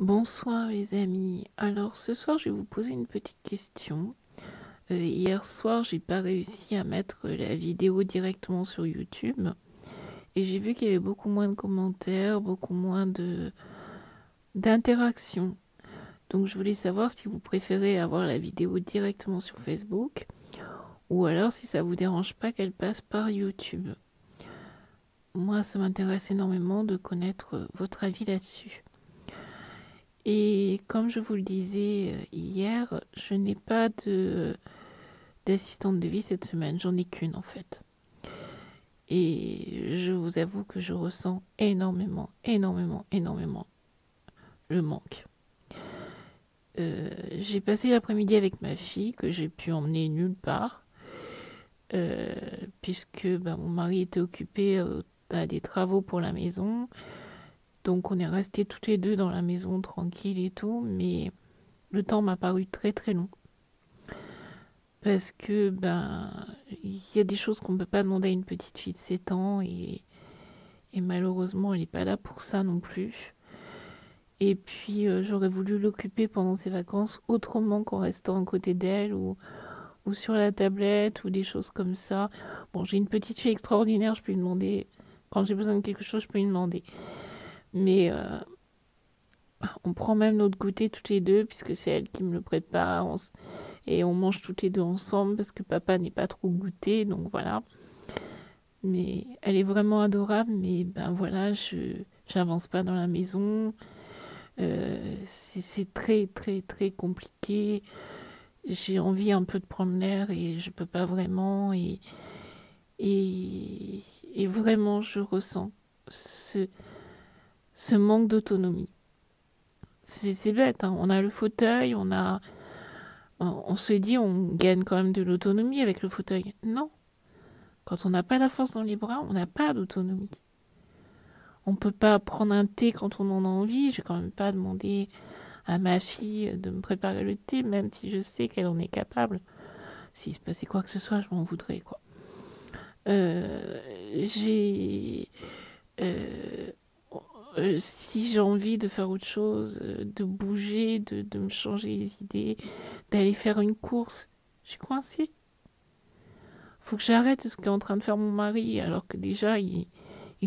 Bonsoir les amis. Alors ce soir je vais vous poser une petite question. Hier soir j'ai pas réussi à mettre la vidéo directement sur YouTube et j'ai vu qu'il y avait beaucoup moins de commentaires, beaucoup moins d'interactions. Donc je voulais savoir si vous préférez avoir la vidéo directement sur Facebook ou alors si ça vous dérange pas qu'elle passe par YouTube. Moi ça m'intéresse énormément de connaître votre avis là-dessus. Et comme je vous le disais hier, je n'ai pas d'assistante de vie cette semaine, j'en ai qu'une en fait. Et je vous avoue que je ressens énormément le manque. J'ai passé l'après-midi avec ma fille que j'ai pu emmener nulle part, puisque mon mari était occupé à des travaux pour la maison. Donc on est restés toutes les deux dans la maison tranquille et tout, mais le temps m'a paru très très long. Parce que il y a des choses qu'on ne peut pas demander à une petite fille de 7 ans et malheureusement elle n'est pas là pour ça non plus. Et puis j'aurais voulu l'occuper pendant ses vacances autrement qu'en restant à côté d'elle ou sur la tablette ou des choses comme ça. Bon, j'ai une petite fille extraordinaire, je peux lui demander, quand j'ai besoin de quelque chose, je peux lui demander. Mais on prend même notre goûter toutes les deux puisque c'est elle qui me le prépare. Et on mange toutes les deux ensemble parce que papa n'est pas trop goûté, donc voilà. Mais elle est vraiment adorable, mais voilà, j'avance pas dans la maison. C'est très très très compliqué. J'ai envie un peu de prendre l'air et je peux pas vraiment. Et vraiment, je ressens ce, ce manque d'autonomie. C'est bête, hein. On a le fauteuil, on se dit on gagne quand même de l'autonomie avec le fauteuil. Non. Quand on n'a pas la force dans les bras, on n'a pas d'autonomie. On ne peut pas prendre un thé quand on en a envie. Je vais quand même pas demander à ma fille de me préparer le thé, même si je sais qu'elle en est capable. S'il se passait quoi que ce soit, je m'en voudrais, quoi. J'ai... euh, si j'ai envie de faire autre chose, de bouger, de me changer les idées, d'aller faire une course, je suis coincée. Faut que j'arrête ce qu'est en train de faire mon mari, alors que déjà il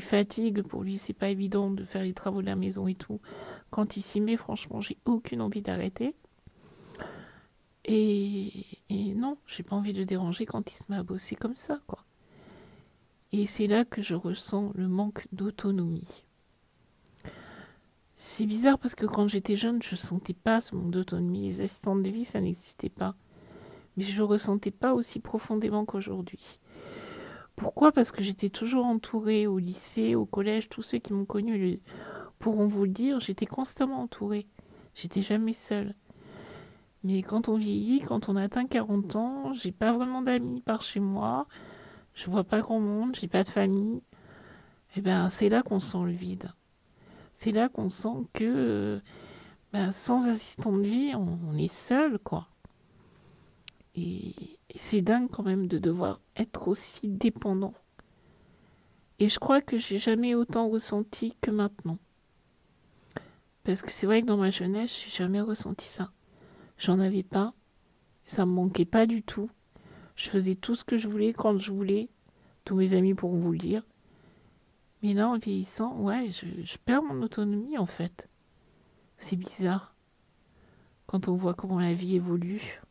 fatigue. Pour lui, c'est pas évident de faire les travaux de la maison et tout. Quand il s'y met, franchement, j'ai aucune envie d'arrêter. Et non, j'ai pas envie de le déranger quand il se met à bosser comme ça, quoi. Et c'est là que je ressens le manque d'autonomie. C'est bizarre parce que quand j'étais jeune, je sentais pas ce manque d'autonomie. Les assistantes de vie, ça n'existait pas. Mais je le ressentais pas aussi profondément qu'aujourd'hui. Pourquoi? Parce que j'étais toujours entourée au lycée, au collège. Tous ceux qui m'ont connue pourront vous le dire, j'étais constamment entourée. J'étais jamais seule. Mais quand on vieillit, quand on atteint 40 ans, j'ai pas vraiment d'amis par chez moi. Je vois pas grand monde, j'ai pas de famille. Et c'est là qu'on sent le vide. C'est là qu'on sent que sans assistant de vie, on est seul, quoi. Et c'est dingue quand même de devoir être aussi dépendant. Et je crois que j'ai jamais autant ressenti que maintenant. Parce que c'est vrai que dans ma jeunesse, j'ai jamais ressenti ça. J'en avais pas. Ça me manquait pas du tout. Je faisais tout ce que je voulais quand je voulais. Tous mes amis pourront vous le dire. Mais là, en vieillissant, ouais, je perds mon autonomie en fait. C'est bizarre. Quand on voit comment la vie évolue.